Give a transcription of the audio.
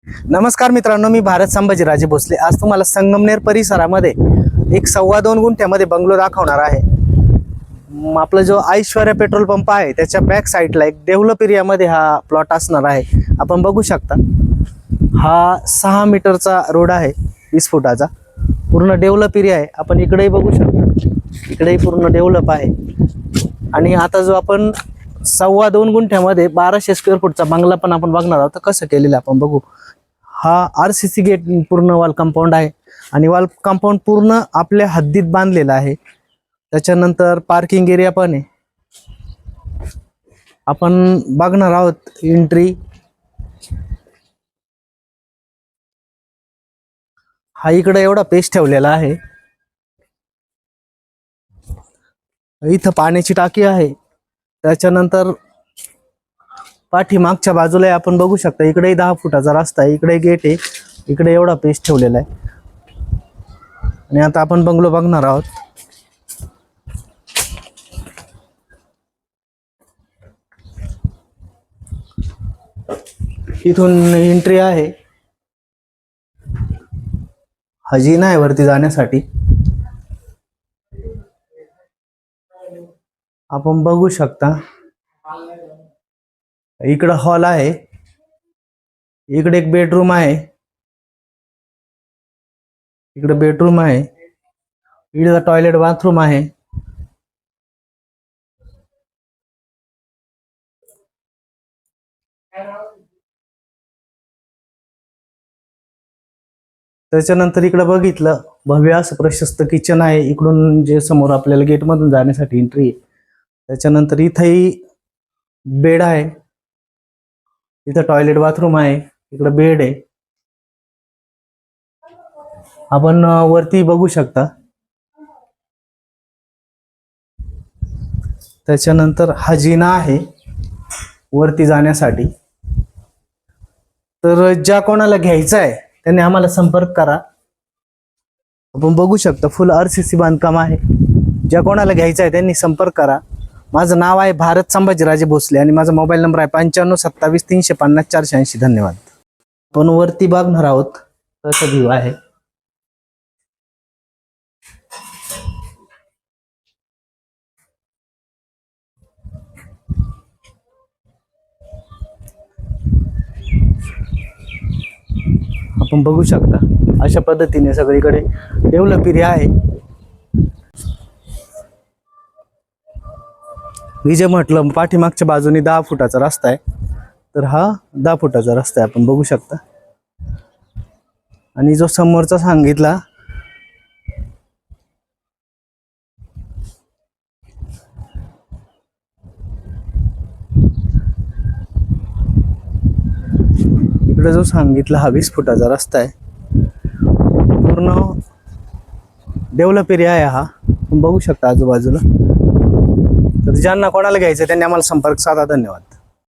नमस्कार मित्रांनो, मी भारत संभाजीराजे भोसले आज तुम्हाला संगमनेर परिसरामध्ये एक 2.25 गुंठ्यामध्ये बंगलो दाखवणार आहे। आपला जो ऐश्वर्या पेट्रोल पंप आहे त्याच्या बॅक साईडला एक डेव्हलप एरियामध्ये हा प्लॉट असणार आहे। आपण बघू शकता हा 6 मीटरचा रोड आहे, 20 फुटाचा पूर्ण डेव्हलप एरिया आहे। आपण इकडेही बघू शकता, इकडेही पूर्ण डेव्हलप आहे। आणि आता जो आपण 2.25 गुंठ्यामध्ये 1200 स्क्वेअर फूटचा बंगला पण आपण बघणार आहोत। कसं केलेलं आपण बघू। हा RCC गेट पूर्ण वॉल कंपाऊंड आहे आणि वॉल कंपाऊंड पूर्ण आपल्या हद्दीत बांधलेला आहे। त्याच्यानंतर पार्किंग एरिया पण आहे। आपण बघणार आहोत एंट्री। हा इकडे एवढा पेज ठेवलेला आहे। इथं पाण्याची टाकी आहे। त्याच्यानंतर पाठीमागच्या बाजूला आपण बघू शकता इकडे 10 फुटाचा रस्ता आहे, इकडे गेट आहे, इकडे एवढा पेज ठेवलेला आहे। आणि आता आपण बंगलो बघणार आहोत। इथून एंट्री आहे, जिना आहे वरती जाण्यासाठी। आपण बघू शकता इकडे हॉल आहे, इकडे एक बेडरूम आहे, इकडे बेडरूम आहे, इकडे टॉयलेट बाथरूम आहे। त्याच्यानंतर इकडे बघितलं भव्य असं प्रशस्त किचन आहे, इकडून जे समोर आपल्याला गेट मधून जाण्यासाठी एंट्री आहे। त्याच्यानंतर इथेही बेड आहे, इथं टॉयलेट बाथरूम आहे, इकडे बेड आहे। आपण वरती बघू शकता। त्याच्यानंतर हा जिना आहे वरती जाण्यासाठी। तर ज्या कोणाला घ्यायचा आहे त्यांनी आम्हाला संपर्क करा। आपण बघू शकता फुल RCC बांधकाम आहे। ज्या कोणाला घ्यायचा आहे त्यांनी संपर्क करा। माझं नाव आहे भारत संभाजीराजे भोसले आणि माझा मोबाईल नंबर आहे 95 27 350 480। धन्यवाद। आपण वरती बघणार आहोत कसं व्ह्यू आहे। आपण बघू शकता अशा पद्धतीने सगळीकडे डेव्हलप एरिया आहे। मी जे म्हटलं पाठीमागच्या बाजूने 10 फुटाचा रस्ता आहे, तर हा 10 फुटाचा रस्ता आहे, आपण बघू शकता। आणि जो समोरचा सांगितला इकडे जो सांगितला हा 20 फुटाचा रस्ता आहे, पूर्ण डेव्हलप एरिया आहे हा, तुम्ही बघू शकता आजूबाजूला। तर ज्यांना कोणाला घ्यायचं त्यांनी आम्हाला संपर्क साधा। धन्यवाद।